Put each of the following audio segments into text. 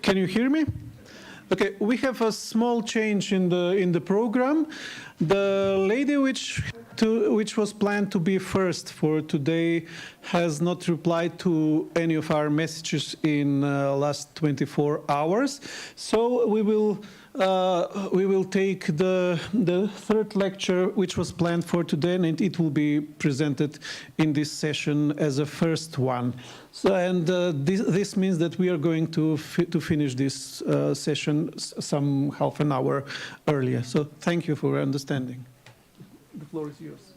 Can you hear me? Okay, we have a small change in the program. The lady which was planned to be first for today has not replied to any of our messages in last 24 hours. So we will take the third lecture which was planned for today, and it will be presented in this session as a first one. So, and this means that we are going to finish this session some half an hour earlier. So thank you for your understanding. The floor is yours.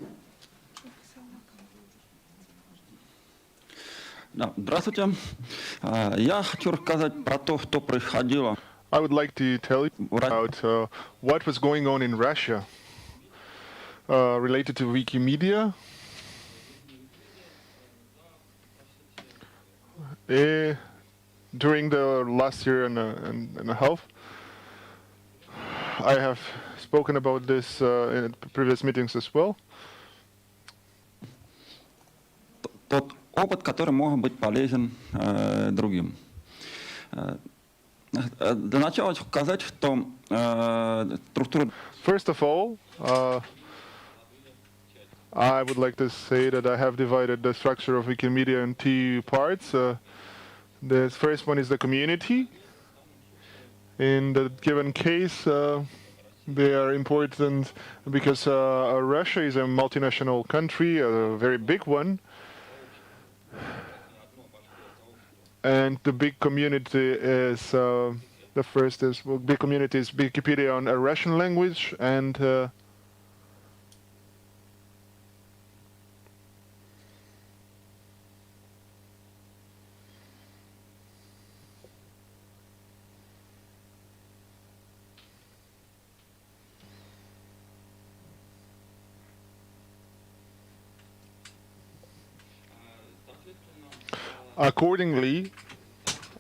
Да, здравствуйте. Я хочу рассказать про то, что происходило. I would like to tell you about what was going on in Russia related to Wikimedia. During the last year and a half, I have spoken about this in previous meetings as well. Тот опыт, который может быть полезен другим. Для начала хочу сказать, что структура... First of all, I would like to say that I have divided the structure of Wikimedia in two parts. The first one is the community. In the given case, they are important because Russia is a multinational country, a very big one. And the big community is, the first is, well, big community is Wikipedia on a Russian language, and accordingly,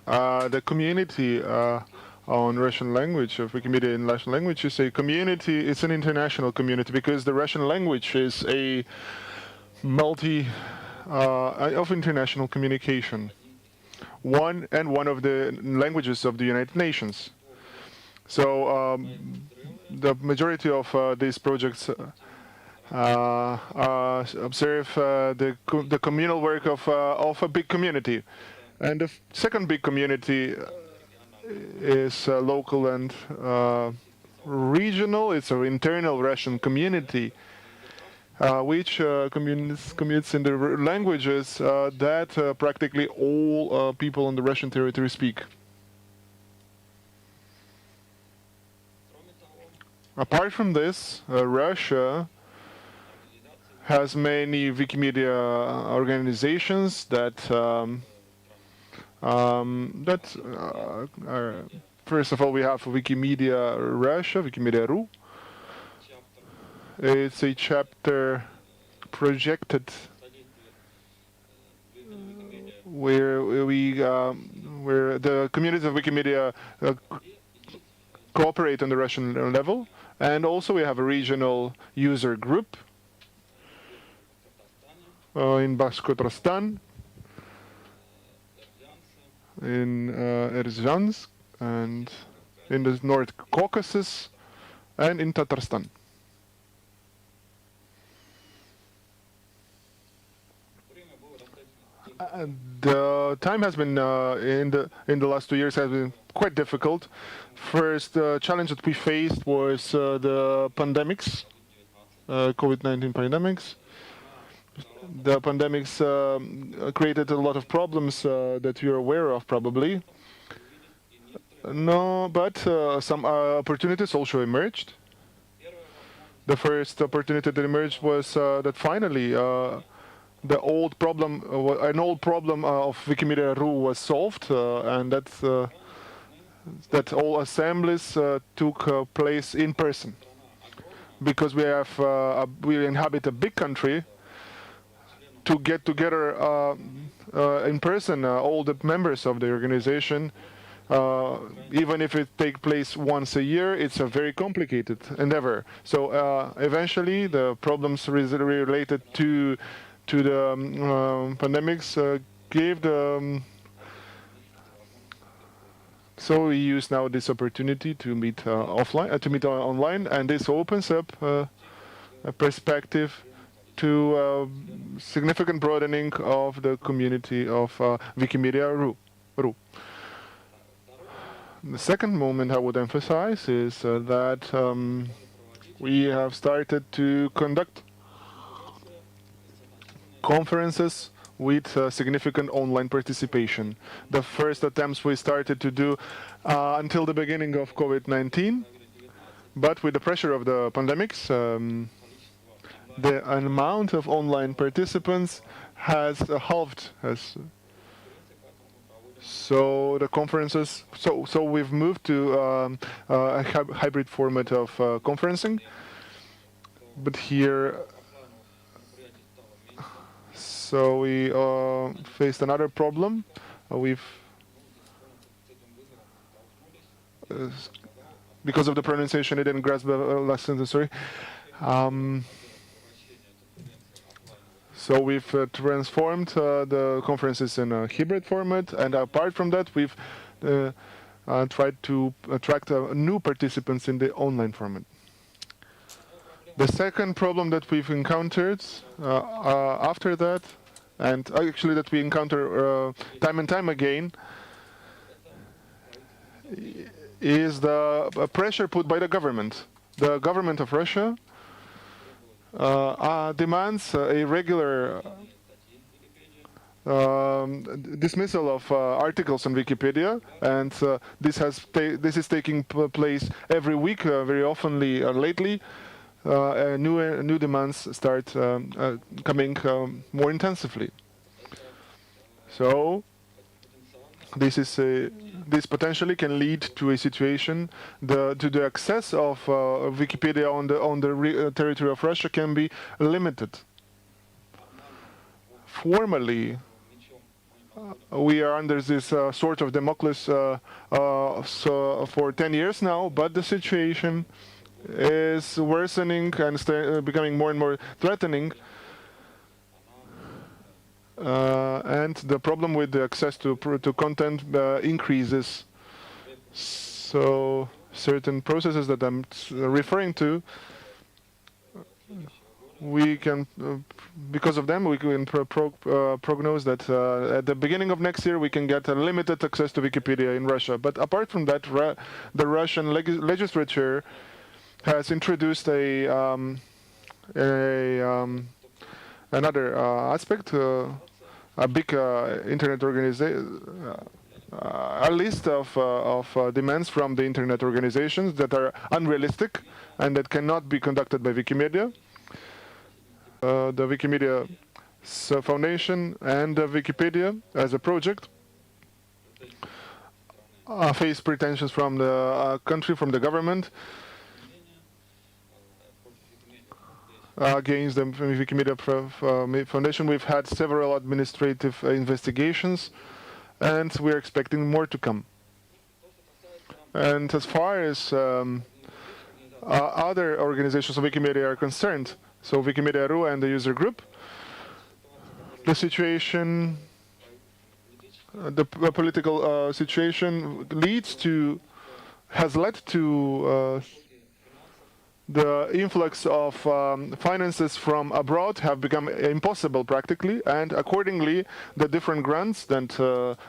the community on Russian language of Wikimedia in Russian language is a community. It's an international community because the Russian language is a of international communication. One of the languages of the United Nations. So the majority of these projects observe the communal work of a big community, and the second big community is local and regional. It's an internal Russian community, which commutes in the languages that practically all people on the Russian territory speak. Apart from this, Russia has many Wikimedia organizations that first of all, we have Wikimedia Russia, Wikimedia.ru. It's a chapter projected where the communities of Wikimedia cooperate on the Russian level, and also we have a regional user group in Bashkortostan, in Erzhansk, and in the North Caucasus, and in Tatarstan. The time has been in the last 2 years has been quite difficult. First challenge that we faced was the pandemics, COVID-19 pandemics. The pandemics created a lot of problems that you're aware of, probably. No, but some opportunities also emerged. The first opportunity that emerged was that finally an old problem of Wikimedia.ru was solved, and that all assemblies took place in person. Because we inhabit a big country. To get together in person, all the members of the organization, even if it takes place once a year, it's a very complicated endeavor. So eventually, the problems related to the pandemics gave the So we use now this opportunity to meet offline, to meet online, and this opens up a perspective to significant broadening of the community of Wikimedia RU. The second moment I would emphasize is that we have started to conduct conferences with significant online participation. The first attempts we started to do until the beginning of COVID-19, but with the pressure of the pandemics, the amount of online participants has halved. So the conferences, so we've moved to a hybrid format of conferencing, but here, so we faced another problem. Because of the pronunciation, I didn't grasp the last sentence, sorry. So we've transformed the conferences in a hybrid format, and apart from that, we've tried to attract new participants in the online format. The second problem that we've encountered after that, and actually that we encounter time and time again, is the pressure put by the government. The government of Russia demands a regular dismissal of articles on Wikipedia, and this is taking place every week, very oftenly lately. New demands start coming more intensively. So this potentially can lead to a situation to the access of Wikipedia on the territory of Russia can be limited. Formally, we are under this sort of Damocles for 10 years now, but the situation is worsening and becoming more and more threatening. And the problem with the access to content increases. So certain processes that I'm referring to, we can, because of them, we can prognose that at the beginning of next year we can get a limited access to Wikipedia in Russia. But apart from that, the Russian legislature has introduced another aspect, a big internet organization, a list of demands from the internet organizations that are unrealistic and that cannot be conducted by Wikimedia. The Wikimedia Foundation and Wikipedia as a project face pretensions from the country, from the government, against the Wikimedia Foundation. We've had several administrative investigations, and we're expecting more to come. And as far as other organizations of Wikimedia are concerned, so Wikimedia RU and the user group, the situation, the political situation has led to the influx of finances from abroad have become impossible practically, and accordingly the different grants that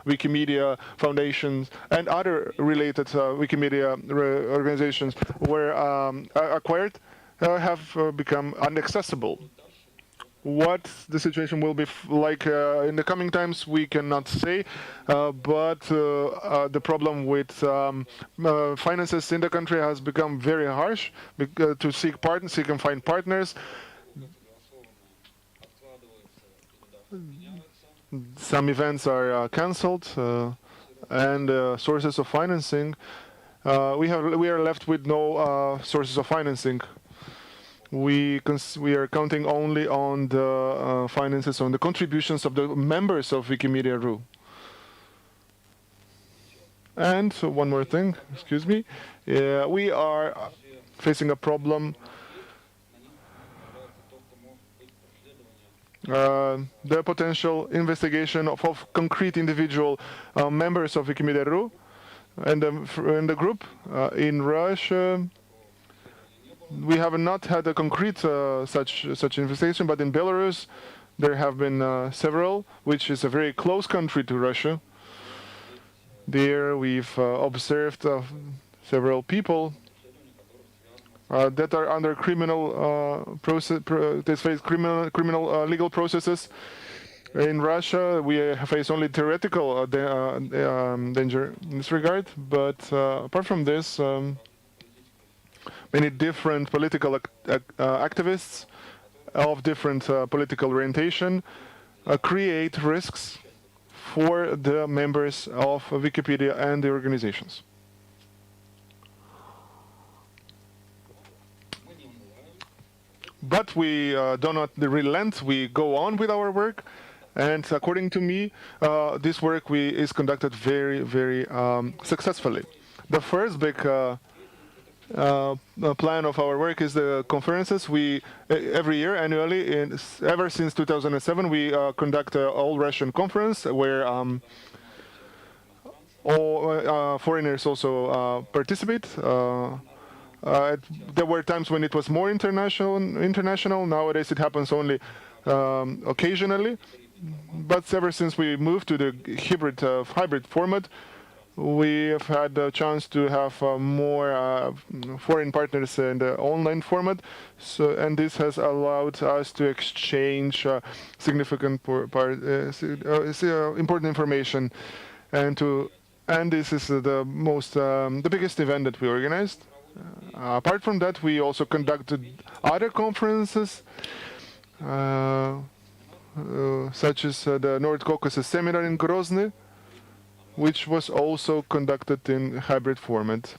Wikimedia foundations and other related Wikimedia organizations were acquired have become inaccessible. What the situation will be like in the coming times, we cannot say, but the problem with finances in the country has become very harsh to seek and find partners. Some events are cancelled, and sources of financing. We are left with no sources of financing. We are counting only on the finances, on the contributions of the members of Wikimedia RU. And one more thing, excuse me, we are facing a problem. The potential investigation of concrete individual members of Wikimedia RU. and in the group in Russia, we have not had a concrete such infestation, but in Belarus there have been several, which is a very close country to Russia. There we've observed several people that are under criminal they face criminal legal processes. In Russia, we face only theoretical danger in this regard, but apart from this, many different political activists of different political orientation create risks for the members of Wikipedia and the organizations. But we do not relent, we go on with our work. And according to me, this work is conducted very, very successfully. The first big plan of our work is the conferences. We every year, annually, ever since 2007, we conduct an all-Russian conference where all foreigners also participate. There were times when it was more international. Nowadays, it happens only occasionally. But ever since we moved to the hybrid format, we have had a chance to have more foreign partners in the online format. And this has allowed us to exchange significant important information, and this is the biggest event that we organized. Apart from that, we also conducted other conferences. Such as the North Caucasus seminar in Grozny, which was also conducted in hybrid format.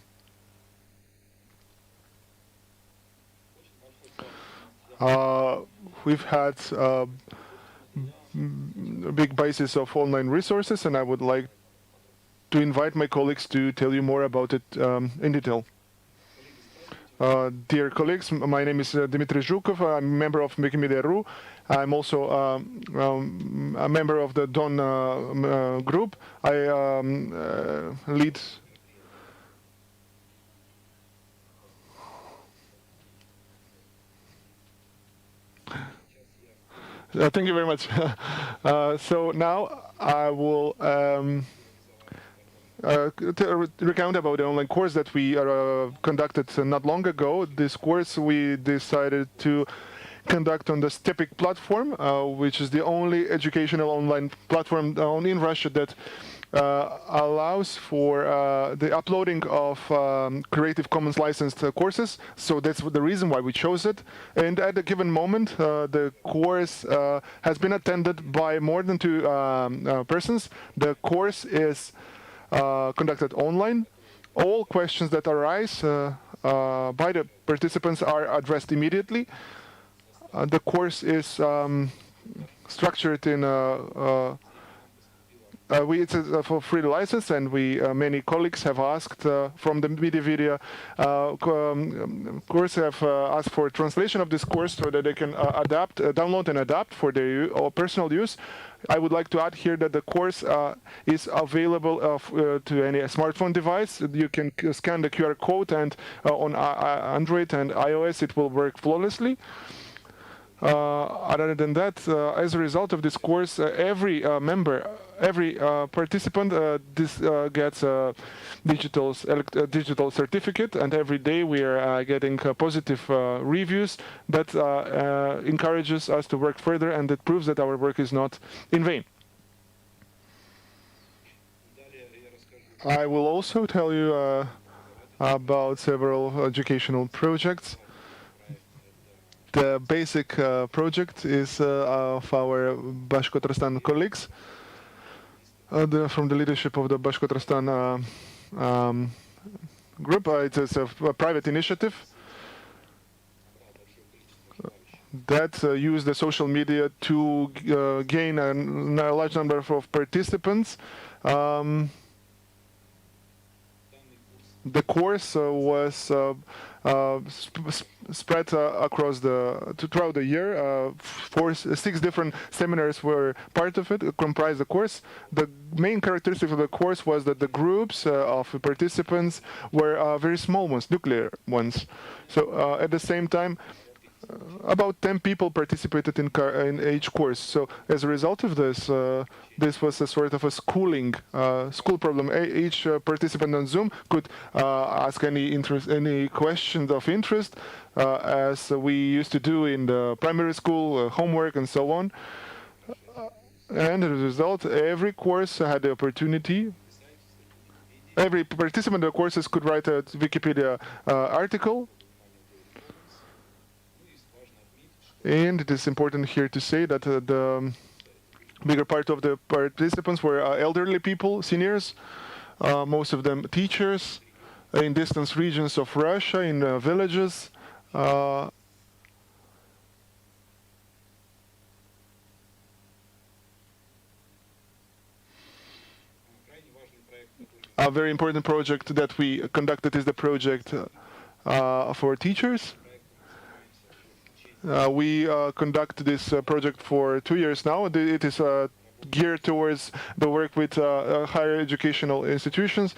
We've had a big basis of online resources, and I would like to invite my colleagues to tell you more about it in detail. Dear colleagues, my name is Dmitry Zhukov. I'm a member of Wikimedia.ru. I'm also a member of the Don group. I lead. Thank you very much. So now I will recount about the online course that we conducted not long ago. This course we decided to conduct on the Stepik platform, which is the only educational online platform in Russia that allows for the uploading of Creative Commons licensed courses. So that's the reason why we chose it. And at a given moment, the course has been attended by more than 2 persons. The course is conducted online. All questions that arise by the participants are addressed immediately. The course is structured in it's for free license, and many colleagues have asked from the Wikimedia course have asked for translation of this course so that they can download and adapt for their personal use. I would like to add here that the course is available to any smartphone device. You can scan the QR code, and on Android and iOS it will work flawlessly. Other than that, as a result of this course, every participant gets a digital certificate, and every day we are getting positive reviews that encourages us to work further, and it proves that our work is not in vain. I will also tell you about several educational projects. The basic project is of our Bashkortostan colleagues from the leadership of the Bashkortostan group. It's a private initiative that use the social media to gain a large number of participants. the course was spread across throughout the year. 6 different seminars were part of it, comprised the course. The main characteristic of the course was that the groups of participants were very small ones, nuclear ones. So at the same time, about 10 people participated in each course. So as a result of this, this was a sort of a school problem. Each participant on Zoom could ask any questions of interest, as we used to do in the primary school, homework and so on. And as a result, every course had the opportunity. Every participant in the courses could write a Wikipedia article. And it is important here to say that the bigger part of the participants were elderly people, seniors, most of them teachers, in distant regions of Russia, in villages. A very important project that we conducted is the project for teachers. We conduct this project for 2 years now. It is geared towards the work with higher educational institutions,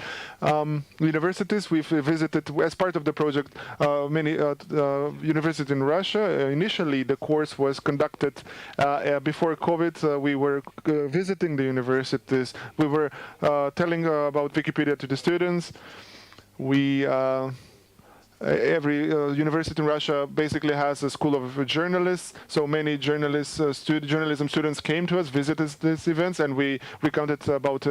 universities. We've visited, as part of the project, many universities in Russia. Initially, the course was conducted before COVID. We were visiting the universities. We were telling about Wikipedia to the students. Every university in Russia basically has a school of journalists, so many journalism students came to us, visited these events, and we recounted about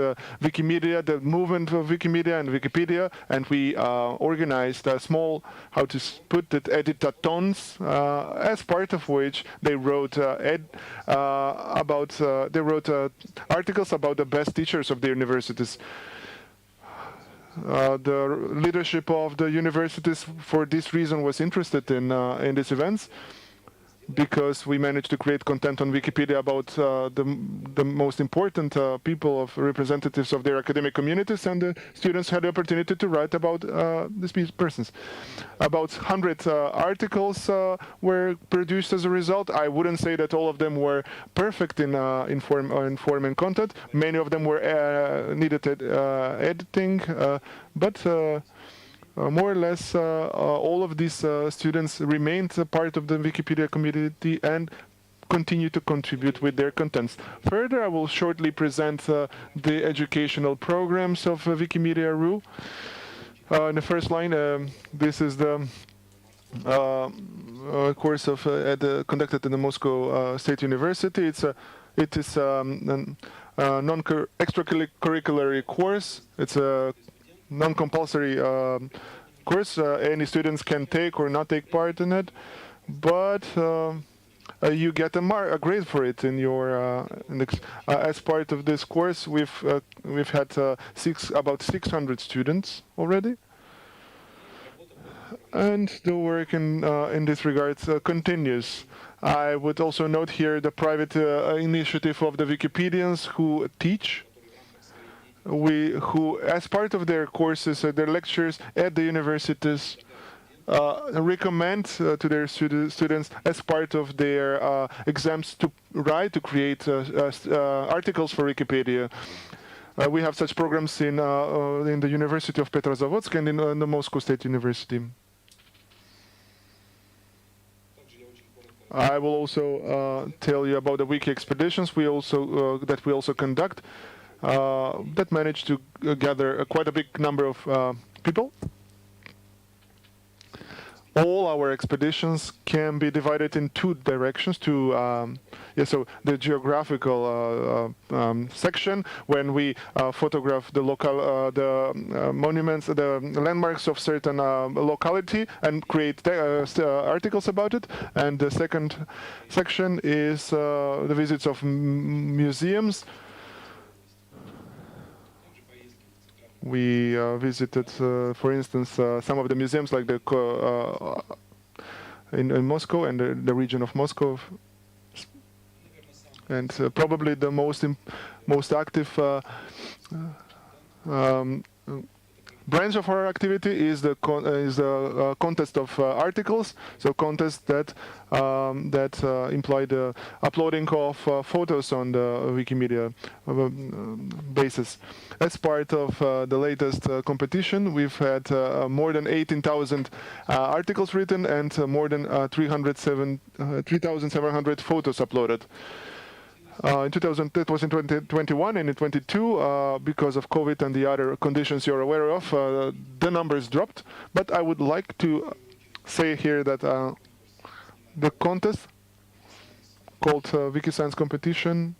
Wikimedia, the movement of Wikimedia and Wikipedia, and we organized a small, how to put it, editathons, as part of which they wrote articles about the best teachers of the universities. The leadership of the universities, for this reason, was interested in these events, because we managed to create content on Wikipedia about the most important people, of representatives of their academic communities, and the students had the opportunity to write about these persons. About 100 articles were produced as a result. I wouldn't say that all of them were perfect in form and content. Many of them were needed editing, but more or less, all of these students remained a part of the Wikipedia community and continue to contribute with their contents. Further, I will shortly present the educational programs of Wikimedia RU. In the first line, this is the course of conducted in the Moscow State University. It is an extracurricular course. It's a non-compulsory course. Any students can take or not take part in it, but you get a grade for it in your as part of this course. We've had about 600 students already, and the work in this regard continues. I would also note here the private initiative of the Wikipedians who teach, who, as part of their courses, their lectures at the universities, recommend to their students, as part of their exams, to create articles for Wikipedia. We have such programs in the University of Petrozavodsk and in the Moscow State University. I will also tell you about the wiki expeditions that we also conduct. That managed to gather quite a big number of people. All our expeditions can be divided in 2 directions. So the geographical section, when we photograph the local, monuments, the landmarks of certain locality, and create articles about it. And the second section is the visits of museums. We visited, for instance, some of the museums, like in Moscow and the region of Moscow, and probably the most active branch of our activity is the contest of articles, so contests that imply the uploading of photos on the Wikimedia basis. As part of the latest competition, we've had more than 18,000 articles written and more than 3,700 photos uploaded. That was in 2021, and in 2022, because of COVID and the other conditions you're aware of, the numbers dropped. But I would like to say here that the contest called WikiScience Competition,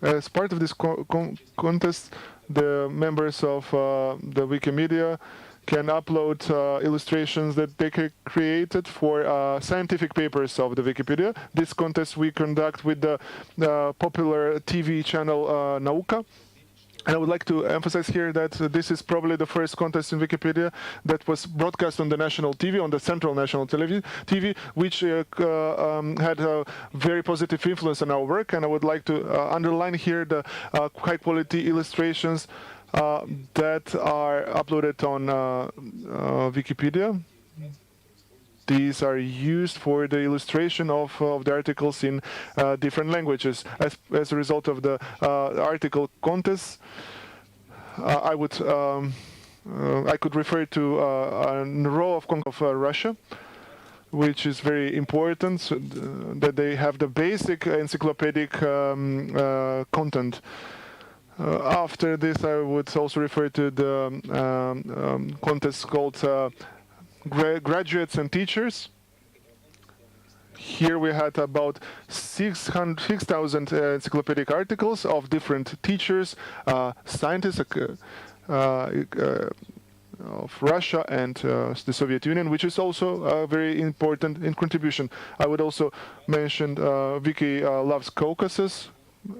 as part of this contest, the members of the Wikimedia can upload illustrations that they created for scientific papers of the Wikipedia. This contest we conduct with the popular TV channel Nauka. And I would like to emphasize here that this is probably the first contest in Wikipedia that was broadcast on the national TV, on the Central National TV, which had a very positive influence on our work. And I would like to underline here the high-quality illustrations that are uploaded on Wikipedia. These are used for the illustration of the articles in different languages. As a result of the article contest, I could refer to a row of Russia, which is very important, so that they have the basic encyclopedic content. After this, I would also refer to the contest called Graduates and Teachers. Here we had about 6,000 encyclopedic articles of different teachers, scientists of Russia and the Soviet Union, which is also very important in contribution. I would also mention Wiki Loves Caucasus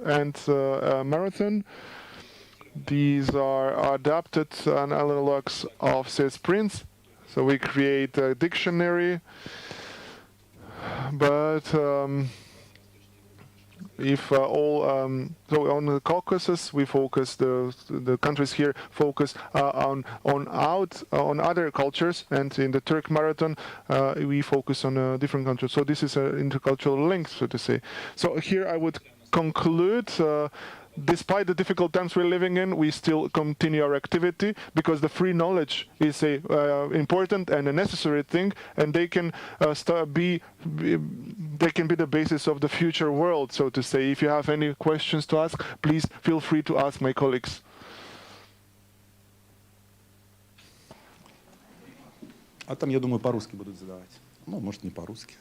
and Marathon. These are adapted analogs of CS Prince. So we create a dictionary, but if so on the Caucasus, we focus the countries here focus on other cultures, and in the Turk Marathon we focus on different countries. So this is an intercultural link, so to say. So here I would conclude. Despite the difficult times we're living in, we still continue our activity because the free knowledge is a important and a necessary thing, and they can be the basis of the future world, so to say. If you have any questions to ask, please feel free to ask my colleagues. А там, я думаю, по-русски будут задавать. Ну, может, не по-русски.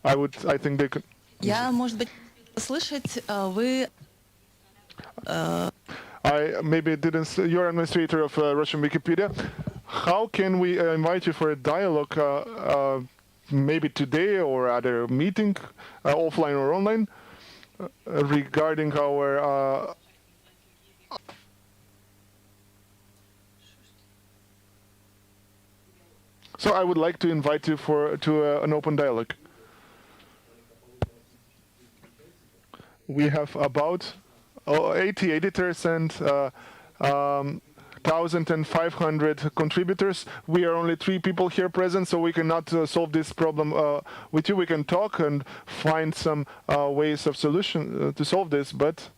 I think they could. Я, может быть, слышать, вы... I maybe didn't. You're administrator of Russian Wikipedia. How can we invite you for a dialogue, maybe today or at a meeting, offline or online, regarding our? So I would like to invite you to an open dialogue. We have about 80 editors and 1,500 contributors. We are only 3 people here present, so we cannot solve this problem with you. We can talk and find some ways of solution to solve this, but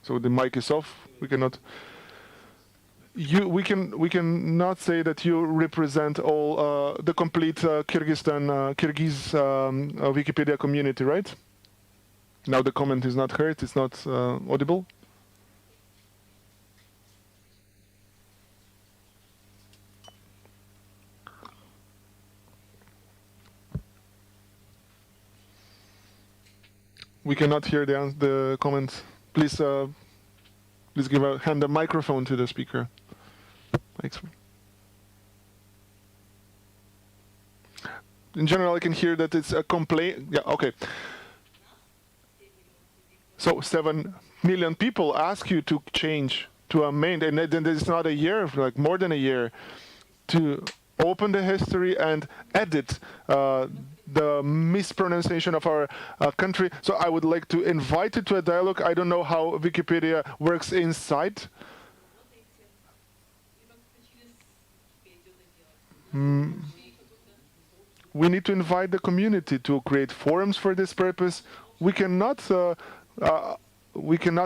so the mic is off. We cannot. We cannot say that you represent all the complete Kyrgyz Wikipedia community, right? Now the comment is not heard, it's not audible. We cannot hear the comment. Please hand the microphone to the speaker. Thanks. In general, I can hear that it's a complaint. Yeah, okay. So 7 million people ask you to change, to amend, and then it's not a year, like more than a year, to open the history and edit the mispronunciation of our country. So I would like to invite you to a dialogue. I don't know how Wikipedia works inside We need to invite the community to create forums for this purpose. We cannot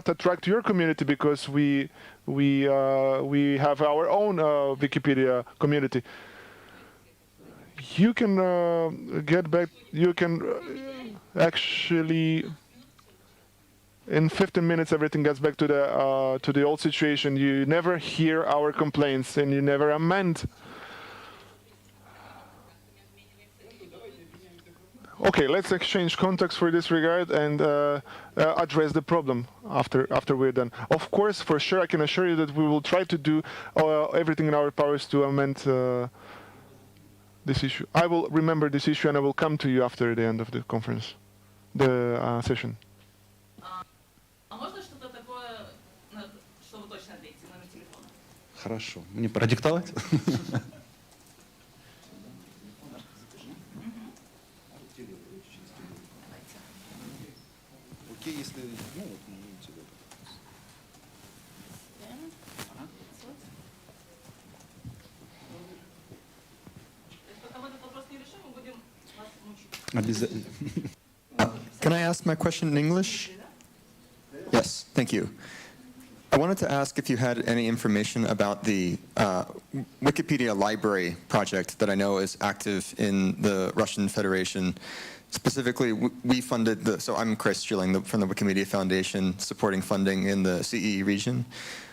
attract your community because we have our own Wikipedia community. You can get back. You can actually. In 15 minutes, everything gets back to the old situation. You never hear our complaints, and you never amend. Okay, let's exchange contacts for this regard and address the problem after we're done. Of course, for sure, I can assure you that we will try to do everything in our powers to amend this issue. I will remember this issue, and I will come to you after the end of the conference, the session. Хорошо. Мне продиктовать? Окей, если... Ну, вот, тебе. Обязательно. Can I ask my question in English? Yes, thank you. I wanted to ask if you had any information about the Wikipedia library project that I know is active in the Russian Federation. Specifically, we funded so I'm Chris Schilling from the Wikimedia Foundation, supporting funding in the CEE region.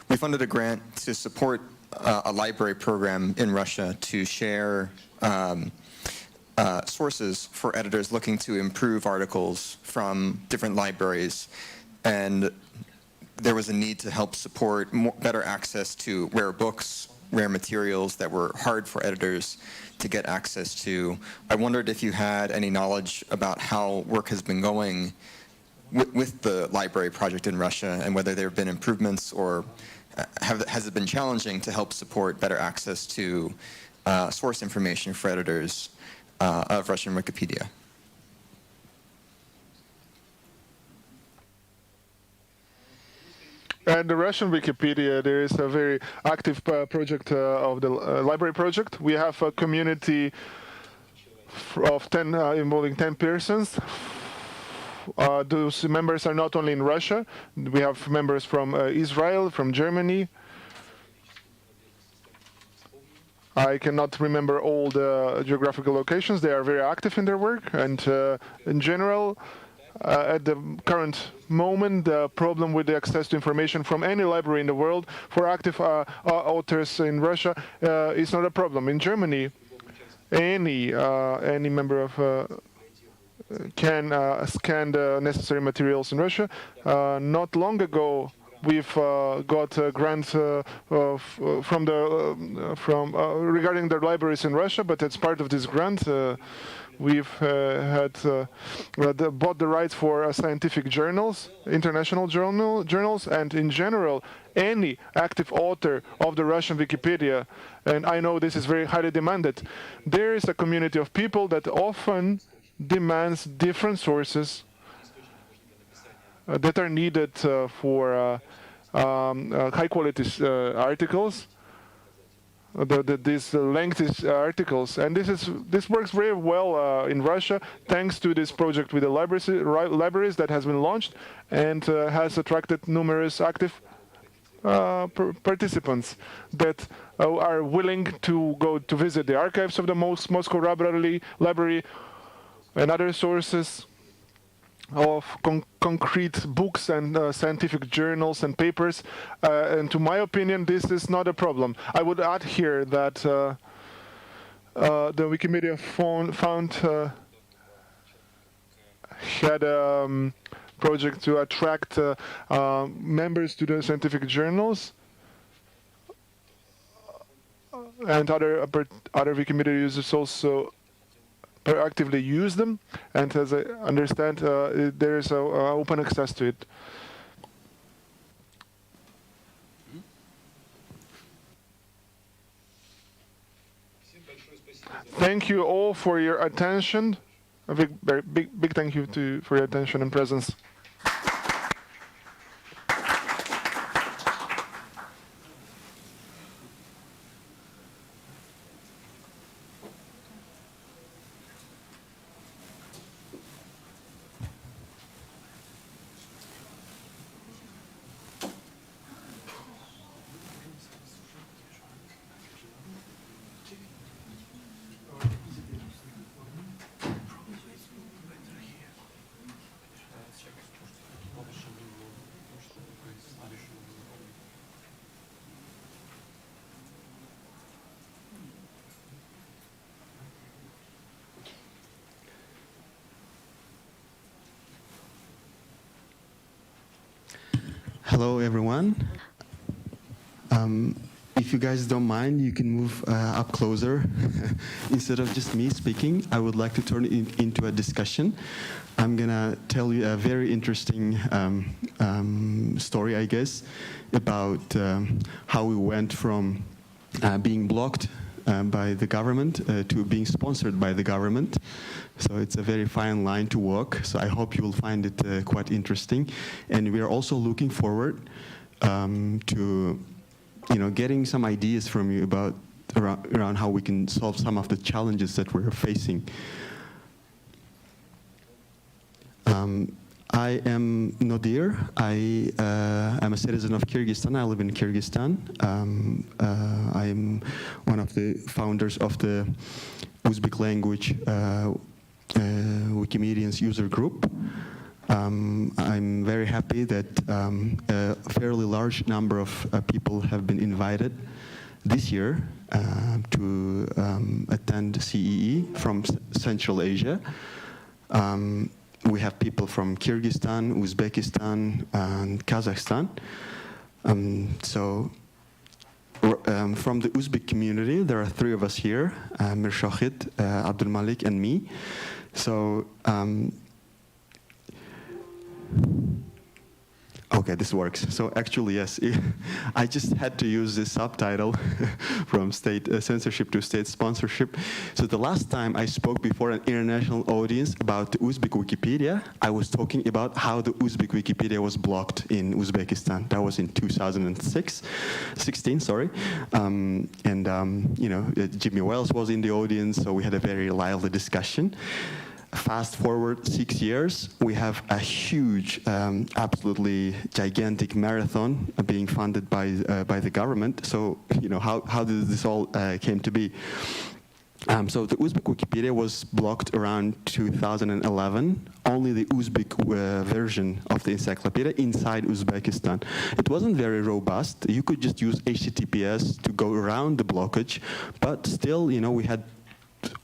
We funded a grant to support a library program in Russia to share sources for editors looking to improve articles from different libraries. And there was a need to help support better access to rare books, rare materials that were hard for editors to get access to. I wondered if you had any knowledge about how work has been going with the library project in Russia, and whether there have been improvements, or has it been challenging to help support better access to source information for editors of Russian Wikipedia? And the Russian Wikipedia, there is a very active project of the library project. We have a community of 10 involving 10 persons. Those members are not only in Russia. We have members from Israel, from Germany. I cannot remember all the geographical locations. They are very active in their work, and in general, at the current moment, the problem with the access to information from any library in the world for active authors in Russia is not a problem. In Germany, any member of can scan the necessary materials in Russia. Not long ago, we've got a grant from regarding the libraries in Russia, but as part of this grant, we've bought the rights for scientific journals, international journals, and in general, any active author of the Russian Wikipedia, and I know this is very highly demanded, there is a community of people that often demands different sources that are needed for high-quality articles. These lengthy articles, and this works very well in Russia, thanks to this project with the libraries that has been launched and has attracted numerous active participants that are willing to go to visit the archives of the Moscow Library and other sources of concrete books and scientific journals and papers, and to my opinion, this is not a problem. I would add here that the Wikimedia Fund had a project to attract members to the scientific journals, and other Wikimedia users also actively use them, and as I understand, there is open access to it. Thank you all for your attention. A big thank you for your attention and presence. Hello, everyone. If you guys don't mind, you can move up closer. Instead of just me speaking, I would like to turn it into a discussion. I'm going to tell you a very interesting story, I guess, about how we went from being blocked by the government to being sponsored by the government. So it's a very fine line to walk. So I hope you will find it quite interesting. And we are also looking forward to getting some ideas from you about around how we can solve some of the challenges that we're facing. I am Nodir. I am a citizen of Kyrgyzstan. I live in Kyrgyzstan. I am one of the founders of the Uzbek language Wikimedians user group. I'm very happy that a fairly large number of people have been invited this year to attend CEE from Central Asia. We have people from Kyrgyzstan, Uzbekistan, and Kazakhstan. From the Uzbek community, there are 3 of us here, Mir Shahid, Abdul Malik, and me. So, okay, this works. So actually, yes, I just had to use this subtitle from state censorship to state sponsorship. So the last time I spoke before an international audience about the Uzbek Wikipedia, I was talking about how the Uzbek Wikipedia was blocked in Uzbekistan. That was in 2016, sorry. Jimmy Wells was in the audience, so we had a very lively discussion. Fast forward 6 years, we have a huge, absolutely gigantic marathon being funded by the government. So, how did this all came to be? So the Uzbek Wikipedia was blocked around 2011. Only the Uzbek version of the encyclopedia inside Uzbekistan. It wasn't very robust. You could just use HTTPS to go around the blockage, but still, we had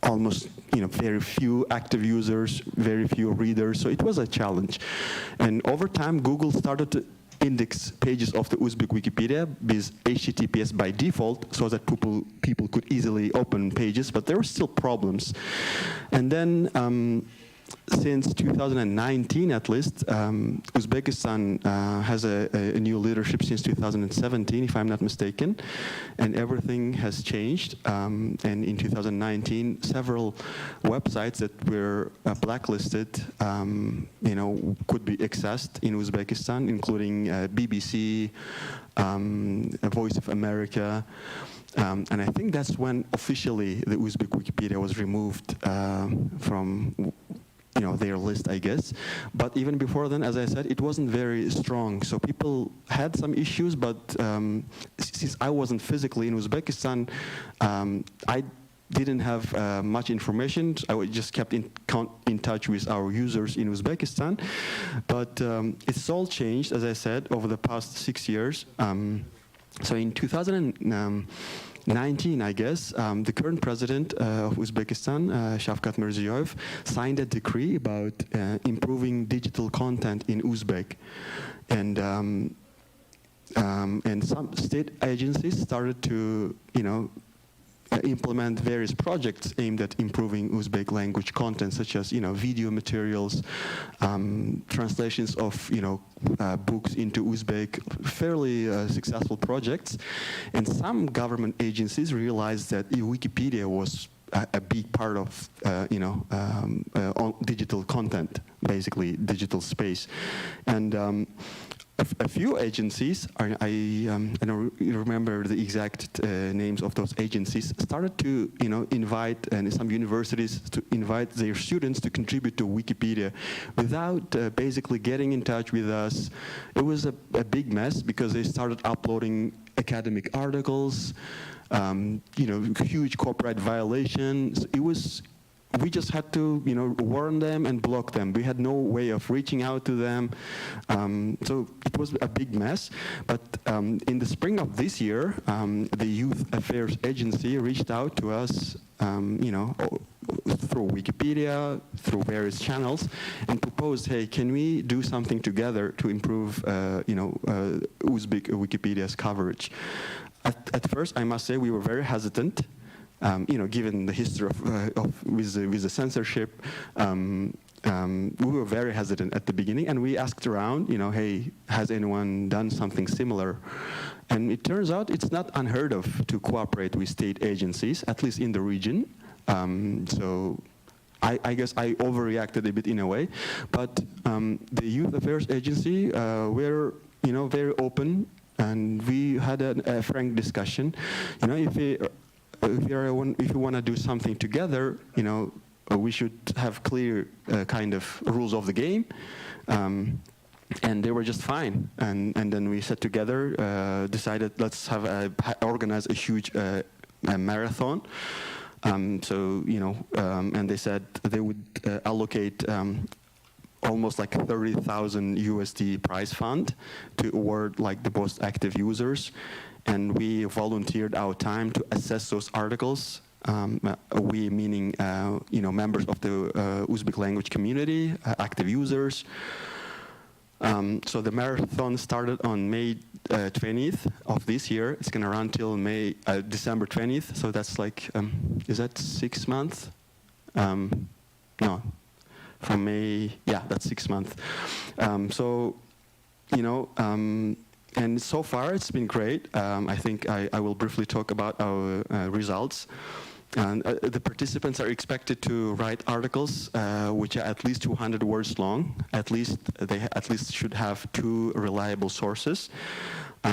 almost, very few active users, very few readers, so it was a challenge. And over time, Google started to index pages of the Uzbek Wikipedia with HTTPS by default, so that people could easily open pages, but there were still problems. And then, since 2019, at least, Uzbekistan has a new leadership since 2017, if I'm not mistaken, and everything has changed. And in 2019, several websites that were blacklisted, could be accessed in Uzbekistan, including BBC, Voice of America. And I think that's when officially the Uzbek Wikipedia was removed from their list, I guess. But even before then, as I said, it wasn't very strong. So people had some issues, but since I wasn't physically in Uzbekistan, I didn't have much information. I just kept in touch with our users in Uzbekistan. But it's all changed, as I said, over the past 6 years. So in 2019, I guess, the current president of Uzbekistan, Shavkat Mirziyoyev, signed a decree about improving digital content in Uzbek. And some state agencies started to, implement various projects aimed at improving Uzbek language content, such as, video materials, translations of, books into Uzbek, fairly successful projects. And some government agencies realized that Wikipedia was a big part of, digital content, basically digital space. And a few agencies, I don't remember the exact names of those agencies, started to invite, and some universities to invite their students to contribute to Wikipedia without basically getting in touch with us. It was a big mess because they started uploading academic articles, huge copyright violations. We just had to, warn them and block them. We had no way of reaching out to them. So it was a big mess. But in the spring of this year, the Youth Affairs Agency reached out to us, through Wikipedia, through various channels, and proposed, hey, can we do something together to improve, Uzbek Wikipedia's coverage? At first, I must say, we were very hesitant, given the history with the censorship. We were very hesitant at the beginning, and we asked around, hey, has anyone done something similar? And it turns out it's not unheard of to cooperate with state agencies, at least in the region. So I guess I overreacted a bit in a way, but the Youth Affairs Agency were, very open, and we had a frank discussion. If you want to do something together, we should have clear kind of rules of the game. And they were just fine. And then we sat together, decided let's organize a huge marathon. And they said they would allocate almost like 30,000 USD prize fund to award like the most active users. And we volunteered our time to assess those articles. We meaning, members of the Uzbek language community, active users. So the marathon started on May 20th of this year. It's going to run till December 20th. So that's like, is that 6 months? No, from May, yeah, that's 6 months. And so far it's been great. I think I will briefly talk about our results. And the participants are expected to write articles which are at least 200 words long. They at least should have 2 reliable sources. We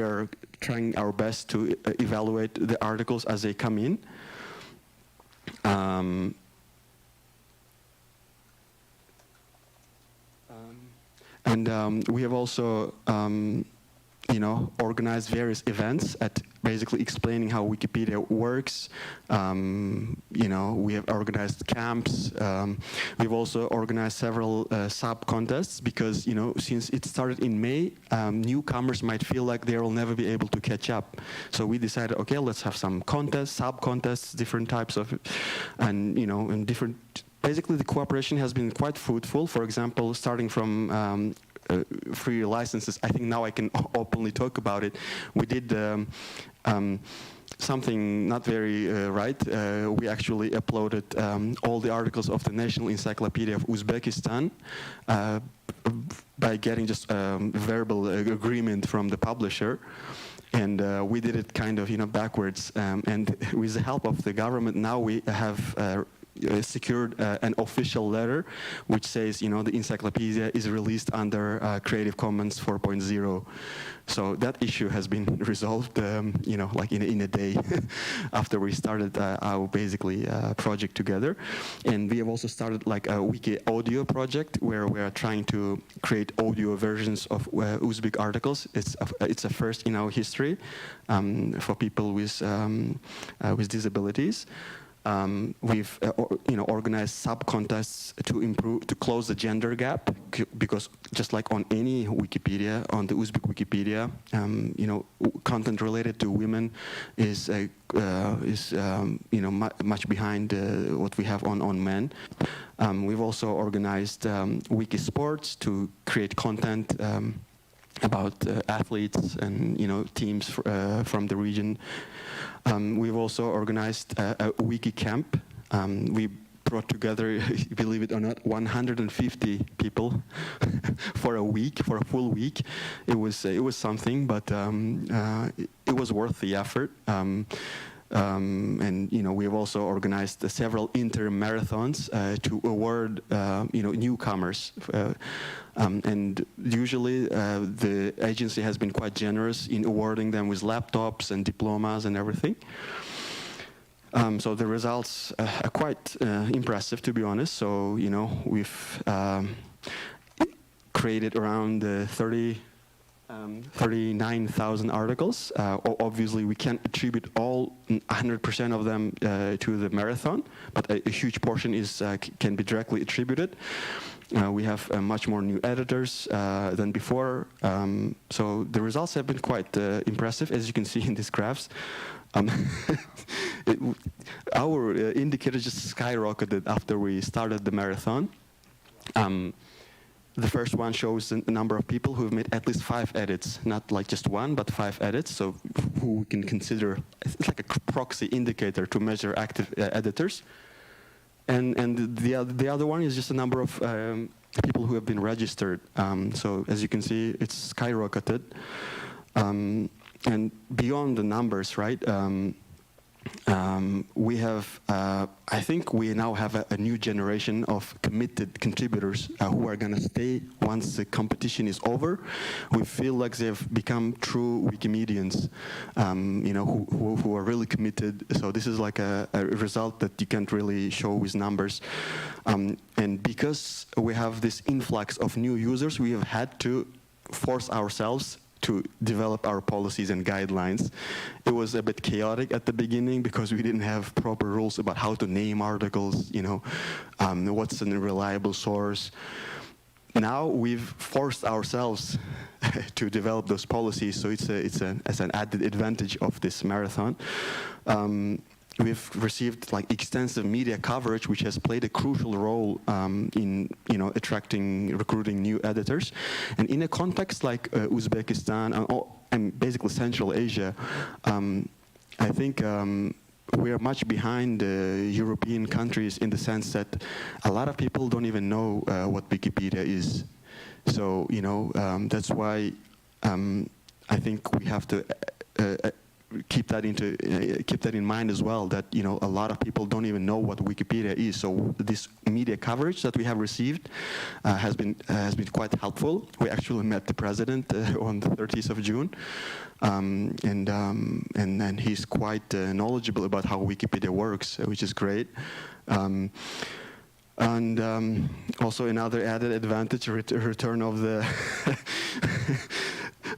are trying our best to evaluate the articles as they come in. We have also organized various events at basically explaining how Wikipedia works. We have organized camps. We've also organized several sub-contests because, since it started in May, newcomers might feel like they will never be able to catch up. So we decided, okay, let's have some contests, sub-contests, different types of, and different. Basically, the cooperation has been quite fruitful. For example, starting from free licenses, I think now I can openly talk about it. We did something not very right. We actually uploaded all the articles of the National Encyclopedia of Uzbekistan by getting just verbal agreement from the publisher. And we did it kind of, backwards. And with the help of the government, now we have secured an official letter which says, the encyclopedia is released under Creative Commons 4.0. So that issue has been resolved, like in a day after we started our basically project together. And we have also started like a wiki audio project where we are trying to create audio versions of Uzbek articles. It's a first in our history for people with disabilities. We've organized sub-contests to close the gender gap, because just like on any Wikipedia, on the Uzbek Wikipedia, content related to women is much behind what we have on men. We've also organized wiki sports to create content about athletes and teams from the region. We've also organized a wiki camp. We brought together, believe it or not, 150 people for a full week. It was something, but it was worth the effort. We have also organized several inter-marathons to award newcomers. And usually the agency has been quite generous in awarding them with laptops and diplomas and everything. So the results are quite impressive, to be honest. So, we've created around 39,000 articles. Obviously, we can't attribute all 100% of them to the marathon, but a huge portion can be directly attributed. We have much more new editors than before. So the results have been quite impressive, as you can see in these graphs. it, our indicator just skyrocketed after we started the marathon. The first one shows the number of people who have made at least 5 edits, not like just 1, but 5 edits. So who we can consider, it's like a proxy indicator to measure active editors. And the other one is just the number of people who have been registered. So as you can see, it's skyrocketed. And beyond the numbers, right? We have, I think we now have a new generation of committed contributors who are going to stay once the competition is over. We feel like they've become true Wikimedians, you know, who are really committed. So this is like a result that you can't really show with numbers. And because we have this influx of new users, we have had to force ourselves to develop our policies and guidelines. It was a bit chaotic at the beginning because we didn't have proper rules about how to name articles, you know, what's a reliable source. Now we've forced ourselves to develop those policies, so it's an added advantage of this marathon. We've received like extensive media coverage, which has played a crucial role in attracting, recruiting new editors, and in a context like Uzbekistan and basically Central Asia, I think we are much behind European countries in the sense that a lot of people don't even know what Wikipedia is. So that's why I think we have to. Keep that in mind as well, that a lot of people don't even know what Wikipedia is. So this media coverage that we have received has been quite helpful. We actually met the president on the 30th of June, and he's quite knowledgeable about how Wikipedia works, which is great. And also another added advantage, return of the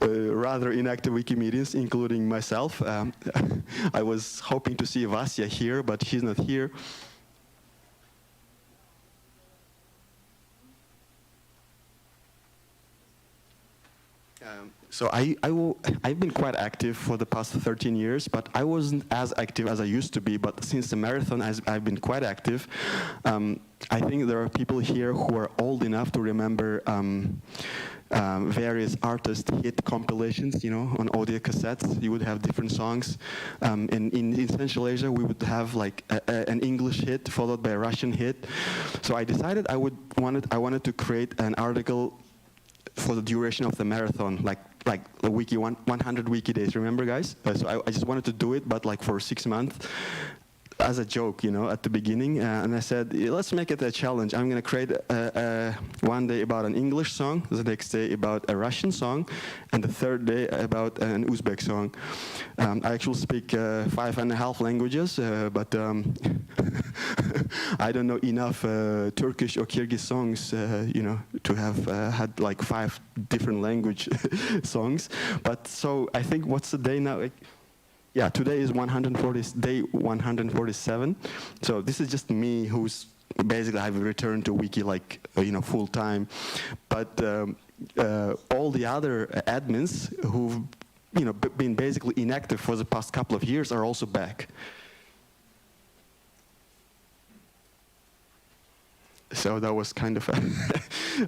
rather inactive Wikimedians, including myself. I was hoping to see Vasya here, but he's not here. So I've been quite active for the past 13 years, but I wasn't as active as I used to be. But since the marathon, I've been quite active. I think there are people here who are old enough to remember various artist hit compilations, on audio cassettes. You would have different songs. And in Central Asia, we would have like an English hit followed by a Russian hit. So I decided I wanted to create an article for the duration of the marathon, like the 100 wiki days. Remember, guys? So I just wanted to do it, but like for 6 months. As a joke, at the beginning, and I said, let's make it a challenge. I'm going to create one day about an English song, the next day about a Russian song, and the third day about an Uzbek song. I actually speak 5.5 languages, but I don't know enough Turkish or Kyrgyz songs, to have had like 5 different language songs. But so I think what's the day now? Yeah, today is day 147. So this is just me, who's basically I've returned to Wiki full time. But all the other admins who've been basically inactive for the past couple of years are also back. So that was kind of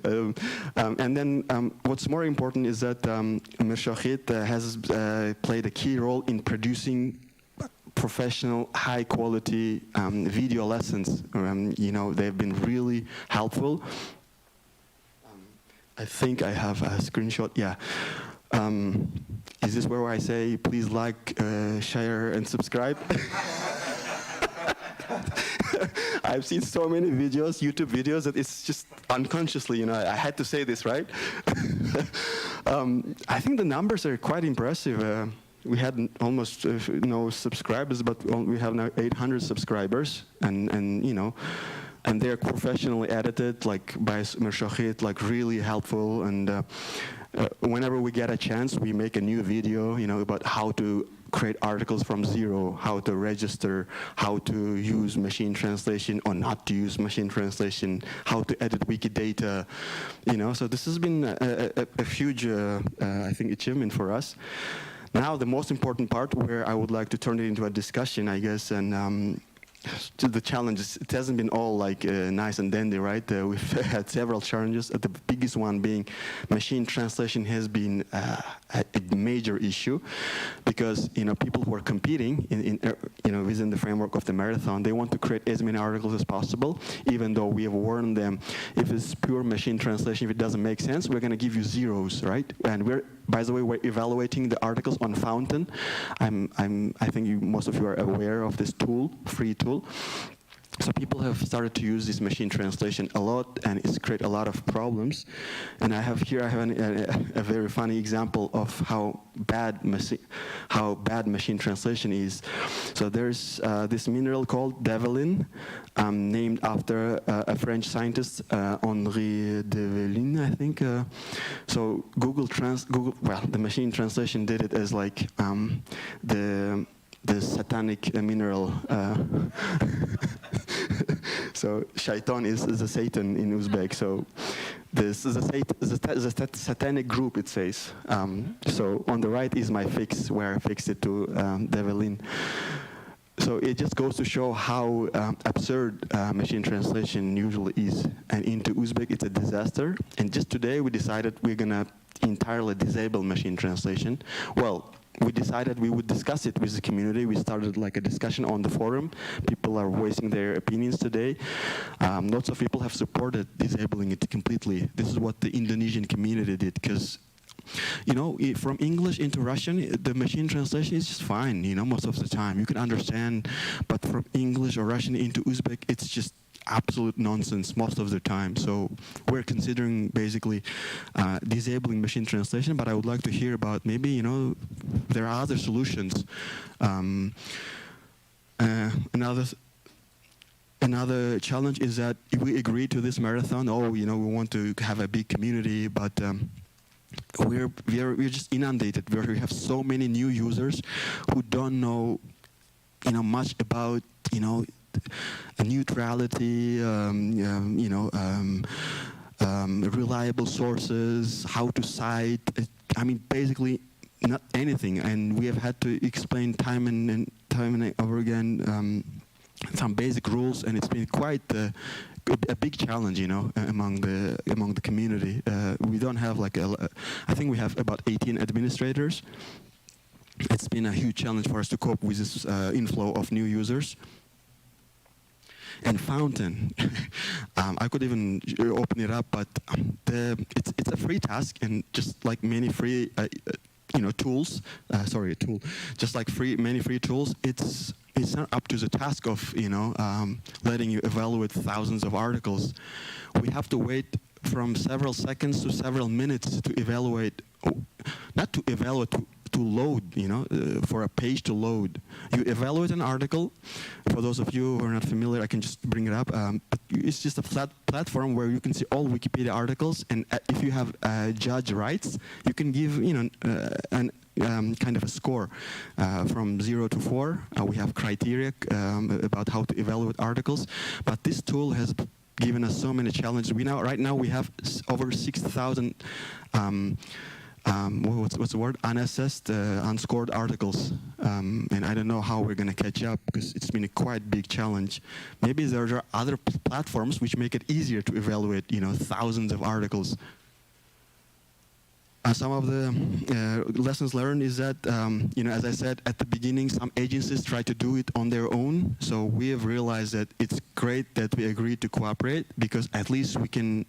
and then what's more important is that Mirshahid has played a key role in producing professional, high-quality video lessons. They've been really helpful. I think I have a screenshot. Yeah. Is this where I say, please like, share, and subscribe? I've seen so many videos, YouTube videos, that it's just unconsciously, I had to say this, right? I think the numbers are quite impressive. We had almost no subscribers, but we have now 800 subscribers, and they're professionally edited, like by Mirshahid, like really helpful. And whenever we get a chance, we make a new video, about how to create articles from zero, how to register, how to use machine translation or not to use machine translation, how to edit Wikidata, So this has been a huge, I think, achievement for us. Now the most important part, where I would like to turn it into a discussion, I guess, and to the challenges. It hasn't been all like nice and dandy, right? We've had several challenges. The biggest one being machine translation has been a major issue, because people who are competing in within the framework of the marathon, they want to create as many articles as possible, even though we have warned them, if it's pure machine translation, if it doesn't make sense, we're going to give you zeros, right? And by the way, we're evaluating the articles on Fountain. I think most of you are aware of this tool, free tool. So people have started to use this machine translation a lot, and it's created a lot of problems. And I have a very funny example of how bad machine translation is. So there's this mineral called Develin, named after a French scientist, Henri Develin, I think. So the machine translation did it as like the satanic mineral. So shaitan is a Satan in Uzbek. So this is a satanic group, it says. So on the right is my fix, where I fixed it to Develin. So it just goes to show how absurd machine translation usually is. And into Uzbek, it's a disaster. And just today, we decided we're going to entirely disable machine translation. Well, we decided we would discuss it with the community. We started like a discussion on the forum. People are voicing their opinions today. Lots of people have supported disabling it completely. This is what the Indonesian community did, because from English into Russian, the machine translation is just fine, most of the time. You can understand, but from English or Russian into Uzbek, it's just absolute nonsense most of the time. So we're considering basically disabling machine translation, but I would like to hear about maybe, there are other solutions. Another challenge is that if we agree to this marathon, we want to have a big community, but we're just inundated. We have so many new users who don't know, much about, neutrality, reliable sources, how to cite. Basically not anything. And we have had to explain time and over again some basic rules, and it's been quite a big challenge, among the community. We don't have I think we have about 18 administrators. It's been a huge challenge for us to cope with this inflow of new users. And Fountain, I could even open it up, but it's a free task, and just like many free tools, just like many free tools, it's not up to the task of letting you evaluate thousands of articles. We have to wait from several seconds to several minutes to evaluate, not to evaluate, to load, for a page to load. You evaluate an article. For those of you who are not familiar, I can just bring it up. But it's just a flat platform where you can see all Wikipedia articles, and if you have judge rights, you can give an kind of a score from 0 to 4. We have criteria about how to evaluate articles, but this tool has given us so many challenges. Right now we have over 6,000 what's the word? Unassessed, unscored articles. And I don't know how we're going to catch up, because it's been a quite big challenge. Maybe there are other platforms which make it easier to evaluate, thousands of articles. Some of the lessons learned is that, as I said at the beginning, some agencies try to do it on their own. So we have realized that it's great that we agreed to cooperate, because at least we can,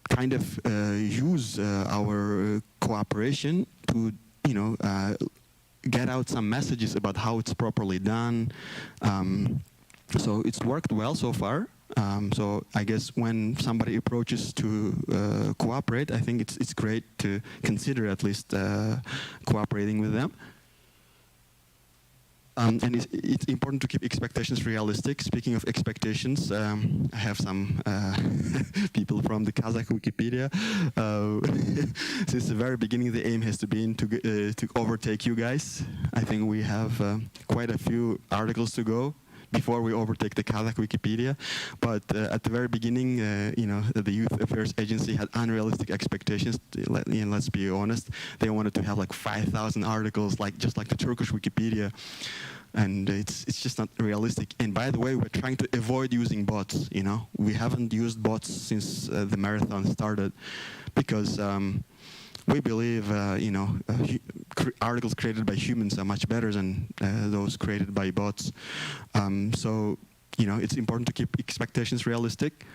kind of use our cooperation to, get out some messages about how it's properly done. So it's worked well so far. So I guess when somebody approaches to cooperate, I think it's great to consider at least cooperating with them. And it's important to keep expectations realistic. Speaking of expectations, I have some people from the Kazakh Wikipedia. Since the very beginning, the aim has to be to overtake you guys. I think we have quite a few articles to go. before we overtake the Kazakh Wikipedia. But at the very beginning, the Youth Affairs Agency had unrealistic expectations. Let's be honest, they wanted to have like 5,000 articles, just like the Turkish Wikipedia. And it's just not realistic. And by the way, we're trying to avoid using bots. We haven't used bots since the marathon started, because we believe articles created by humans are much better than those created by bots. So it's important to keep expectations realistic.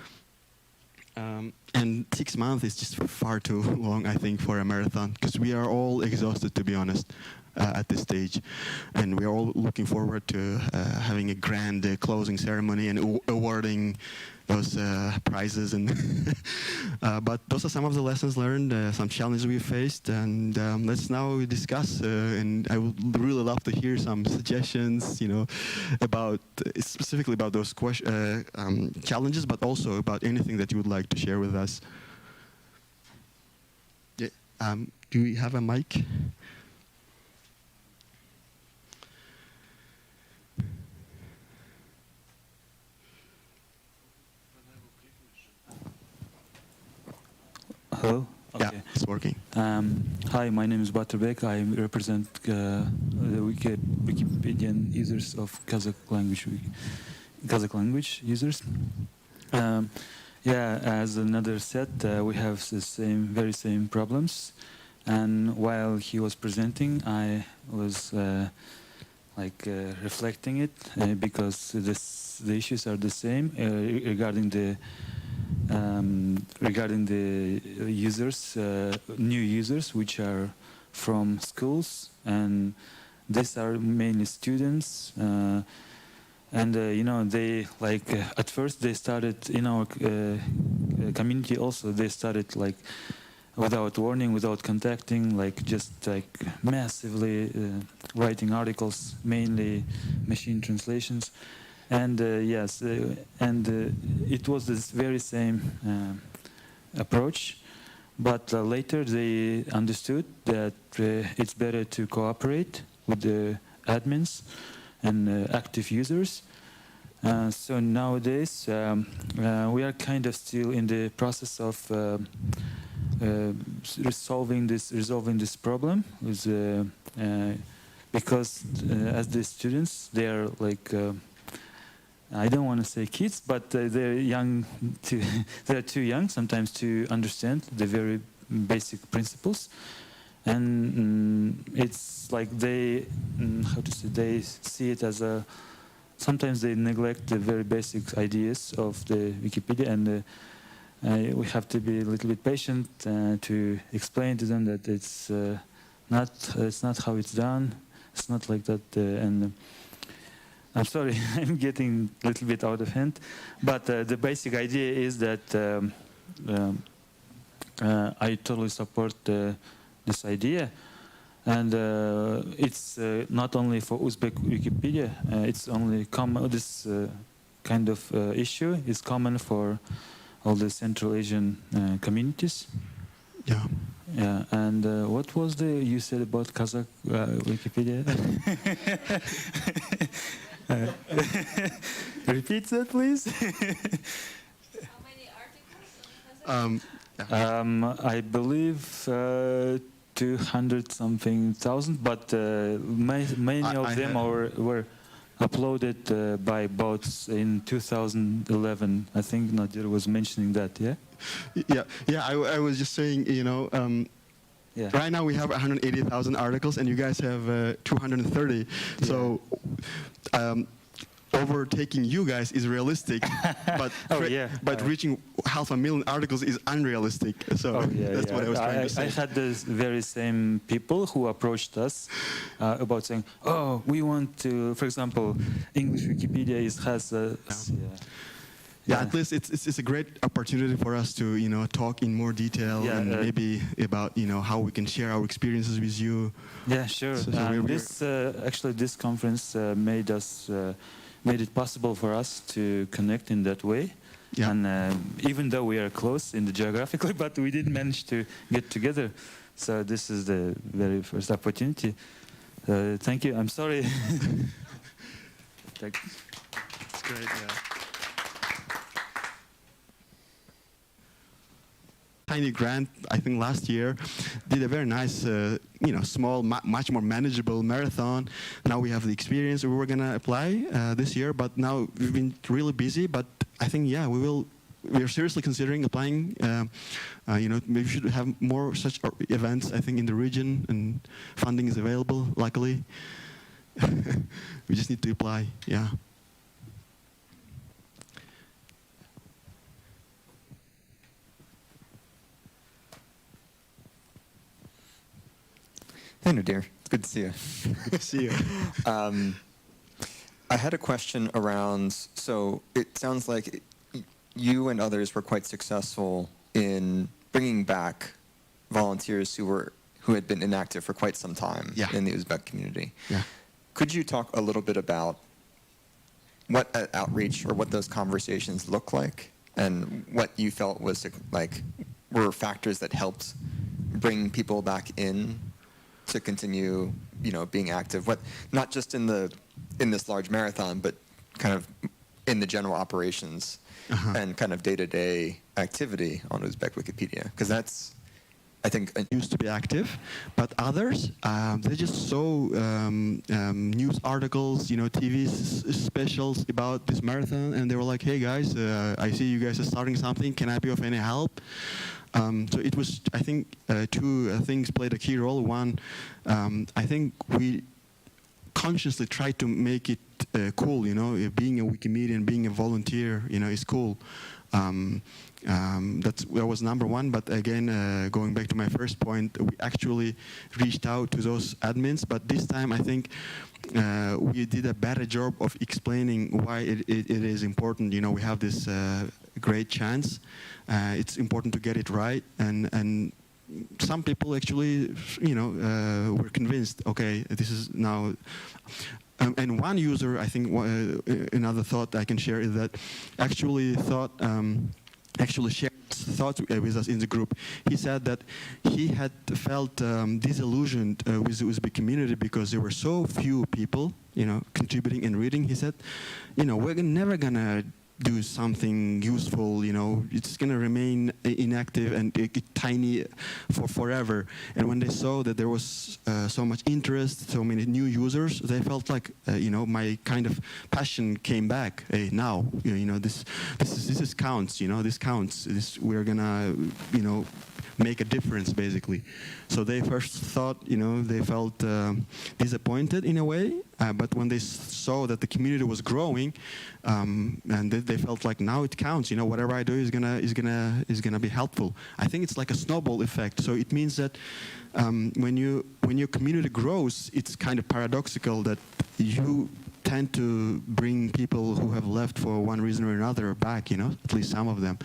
And 6 months is just far too long, I think, for a marathon, because we are all exhausted, to be honest, at this stage. And we are all looking forward to having a grand closing ceremony and awarding those prizes. And but those are some of the lessons learned, some challenges we faced, and let's now discuss. And I would really love to hear some suggestions, specifically about those challenges, but also about anything that you would like to share with us. Yeah. Do we have a mic? Hello? Okay. Yeah, it's working. Hi, my name is Baturbek. I represent the Wikipedian users of Kazakh language users. As another said, we have the very same problems. And while he was presenting, I was reflecting it because the issues are the same regarding the users, new users, which are from schools, and these are mainly students. They at first they started in our community. Also, they started without warning, without contacting, massively writing articles, mainly machine translations. And it was this very same approach, but later they understood that it's better to cooperate with the admins and active users. So nowadays we are kind of still in the process of resolving this problem, because as the students, they are I don't want to say kids, but they're young. They're too young sometimes to understand the very basic principles, and it's like they see it as a. Sometimes they neglect the very basic ideas of the Wikipedia, and we have to be a little bit patient to explain to them that it's not how it's done. It's not like that, and. I'm sorry, I'm getting a little bit out of hand, but the basic idea is that I totally support this idea, and it's not only for Uzbek Wikipedia. It's only common. This kind of issue is common for all the Central Asian communities. Yeah. Yeah, and what was you said about Kazakh Wikipedia? Repeat that, please. How many articles? I believe 200-something thousand, but many of them were uploaded by bots in 2011. I think Nadir was mentioning that, yeah? Yeah. I was just saying, Yeah. Right now we have 180,000 articles, and you guys have 230. Yeah. So overtaking you guys is realistic, but reaching 500,000 articles is unrealistic. So that's what I was trying to say. I had those very same people who approached us about saying, "Oh, we want to, for example, English Wikipedia has a." Yeah, at least it's a great opportunity for us to talk in more detail and maybe about how we can share our experiences with you. Yeah, sure. This conference made it possible for us to connect in that way. Yeah. And even though we are close in the geographically, but we didn't manage to get together. So this is the very first opportunity. Thank you. I'm sorry. great. Yeah. Tiny grant, I think last year, did a very nice, small, much more manageable marathon. Now we have the experience. We were gonna apply this year, but now we've been really busy. But I think, yeah, we are seriously considering applying. Maybe we should have more such events, I think, in the region, and funding is available, luckily. We just need to apply, yeah. Hey, Nadir. It's good to see you. Good to see you. I had a question around, so it sounds like you and others were quite successful in bringing back volunteers who had been inactive for quite some time in the Uzbek community. Yeah. Could you talk a little bit about what outreach or what those conversations look like, and what you felt was were factors that helped bring people back in to continue, being active? What, not just in this large marathon, but kind of in the general operations and kind of day-to-day activity on Uzbek Wikipedia, because that's, I think, used to be active, but others, they just saw news articles, TV specials about this marathon, and they were like, "Hey guys, I see you guys are starting something. Can I be of any help?" So it was, I think, two things played a key role. One, I think we consciously tried to make it cool, being a Wikimedian, being a volunteer, is cool. That was number one, but again, going back to my first point, we actually reached out to those admins, but this time I think we did a better job of explaining why it is important. We have this great chance. It's important to get it right, and some people actually, were convinced, okay, this is now. And one user, I think, another thought I can share is that actually shared thoughts with us in the group. He said that he had felt disillusioned with the Uzbek community because there were so few people, contributing and reading. He said, we're never gonna do something useful, it's going to remain inactive and tiny for forever. And when they saw that there was so much interest, so many new users, they felt like, my kind of passion came back. Hey, now, this counts, this counts. We're going to, make a difference, basically. So they first thought, they felt disappointed in a way, but when they saw that the community was growing, and they felt like now it counts. Whatever I do is gonna be helpful. I think it's like a snowball effect. So it means that when your community grows, it's kind of paradoxical that you tend to bring people who have left for one reason or another back. At least some of them.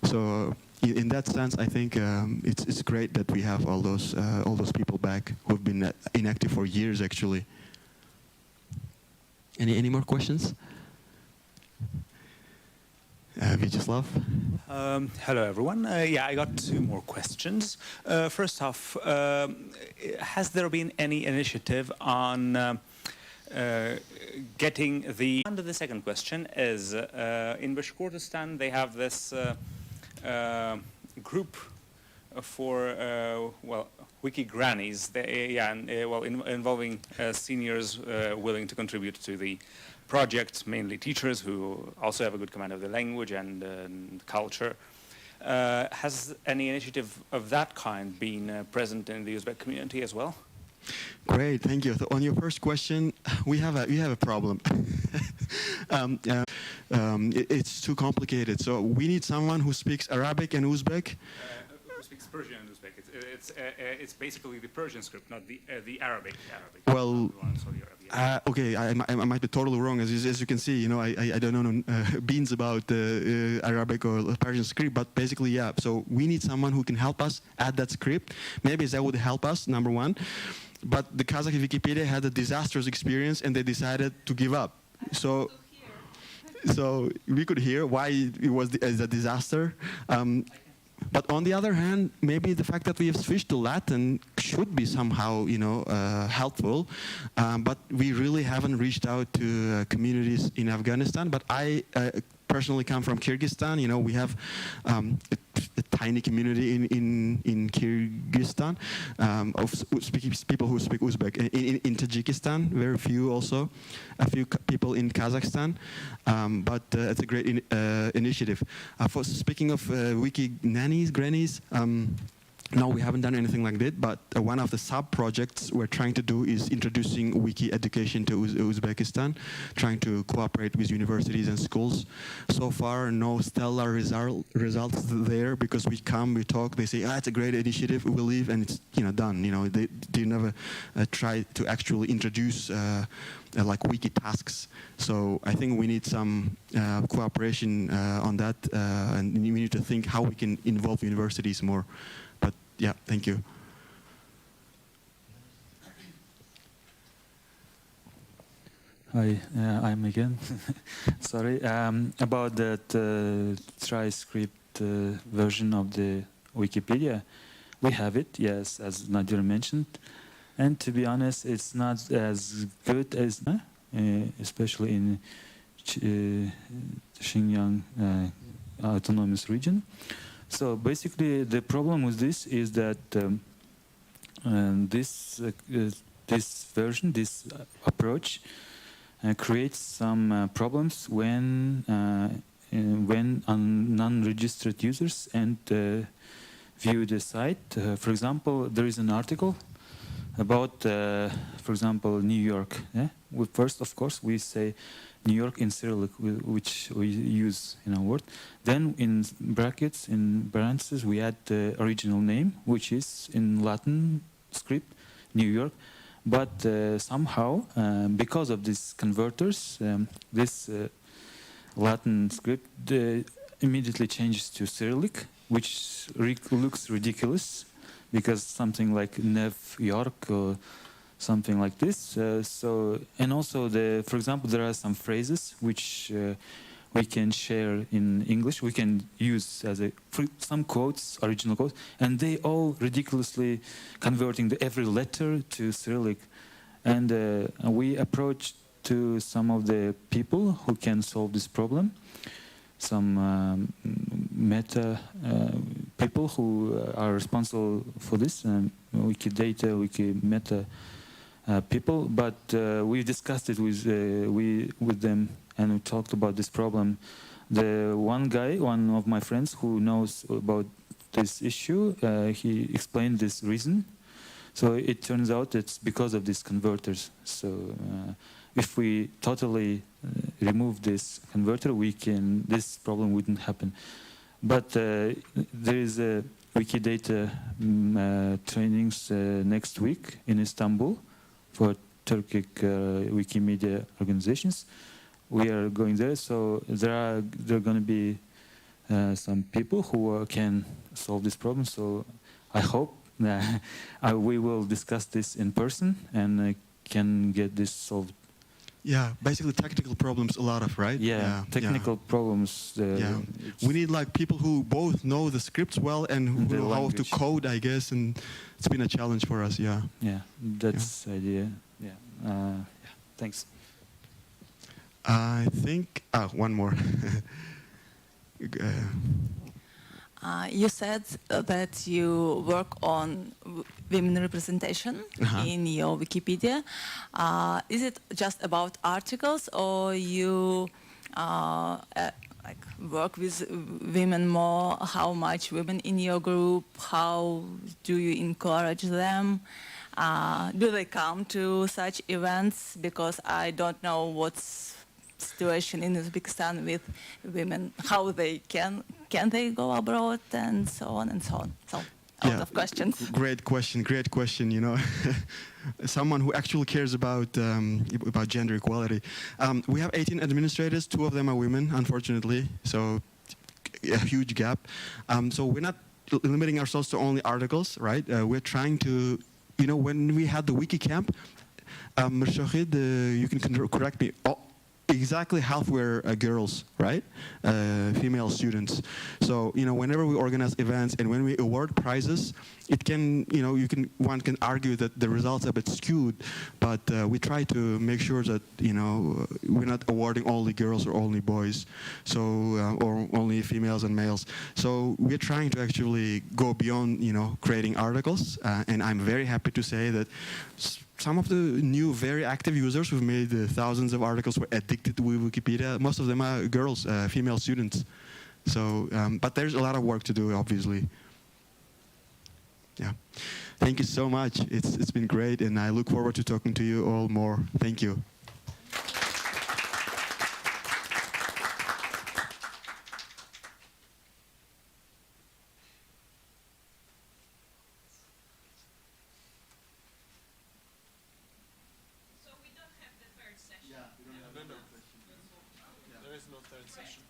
So in that sense, I think it's great that we have all those people back who've been inactive for years, actually. Any more questions? Vyacheslav? Hello, everyone. I got two more questions. First off, has there been any initiative on getting the... And the second question is, in Bashkortostan, they have this group for, wiki grannies, involving seniors willing to contribute to the project, mainly teachers who also have a good command of the language and culture. Has any initiative of that kind been present in the Uzbek community as well? Great, thank you. So on your first question, we have a problem. It's too complicated. So we need someone who speaks Arabic and Uzbek. Who speaks Persian and Uzbek? It's basically the Persian script, not the Arabic. Well, okay, I might be totally wrong. As you can see, I don't know beans about Arabic or Persian script, but basically, yeah. So we need someone who can help us add that script. Maybe that would help us, number one. But the Kazakh Wikipedia had a disastrous experience, and they decided to give up. So we could hear why it was a disaster. But on the other hand, maybe the fact that we have switched to Latin should be somehow, helpful. But we really haven't reached out to communities in Afghanistan. But I personally come from Kyrgyzstan. We have a tiny community in Kyrgyzstan of people who speak Uzbek. In Tajikistan, very few also. A few people in Kazakhstan. But it's a great initiative. Speaking of wiki nannies, grannies, no, we haven't done anything like that, but one of the sub-projects we're trying to do is introducing wiki education to Uzbekistan, trying to cooperate with universities and schools. So far, no stellar results there, because we come, we talk, they say, it's a great initiative, we will leave, and it's done. They never try to actually introduce like wiki tasks. So I think we need some cooperation on that, and we need to think how we can involve universities more. But yeah, thank you. Hi, I'm again. Sorry. About that TriScript version of the Wikipedia, we have it, yes, as Nadir mentioned. And to be honest, it's not as good as, especially in Xinjiang autonomous region. So basically, the problem with this is that this version, this approach, creates some problems when non-registered users view the site. For example, there is an article about, for example, New York. Yeah? First, of course, we say New York in Cyrillic, which we use in our word. Then in brackets, in parentheses, we add the original name, which is in Latin script, New York. But somehow, because of these converters, this Latin script immediately changes to Cyrillic, which looks ridiculous, because something like New York or something like this. And also, for example, there are some phrases which we can share in English. We can use as some quotes, original quotes, and they all ridiculously converting every letter to Cyrillic. And we approached to some of the people who can solve this problem. Some meta people who are responsible for this, Wikidata, Wikimeta people, but we discussed it with them, and we talked about this problem. The one guy, one of my friends who knows about this issue, he explained this reason. So it turns out it's because of these converters. So if we totally remove this converter, this problem wouldn't happen. But there is a Wikidata trainings next week in Istanbul for Turkic Wikimedia organizations. We are going there, so there are going to be some people who can solve this problem. So I hope we will discuss this in person and can get this solved. Yeah, basically technical problems, a lot of, right? Yeah, technical problems. We need like people who both know the scripts well and who know how to code, I guess, and it's been a challenge for us. Yeah. Yeah, that's the idea. Yeah. Thanks. I think one more. You said that you work on women representation in your Wikipedia. Is it just about articles, or you work with women more? How much women in your group? How do you encourage them? Do they come to such events? Because I don't know what's situation in Uzbekistan with women, how they can they go abroad, and so on and so on. So a lot of questions. Great question. Someone who actually cares about gender equality. We have 18 administrators. 2 of them are women, unfortunately. So a huge gap. So we're not limiting ourselves to only articles, right? We're trying to, when we had the wiki camp, Mirshahid, you can correct me. exactly half were girls, right? Female students. So, whenever we organize events and when we award prizes, it can, one can argue that the results are a bit skewed, but we try to make sure that, we're not awarding only girls or only boys, so, or only females and males. So we're trying to actually go beyond, creating articles, and I'm very happy to say that some of the new very active users who've made thousands of articles were addicted to Wikipedia. Most of them are girls, female students. So, but there's a lot of work to do, obviously. Yeah. Thank you so much. It's been great, and I look forward to talking to you all more. Thank you. So we don't have the third session. There is no third session.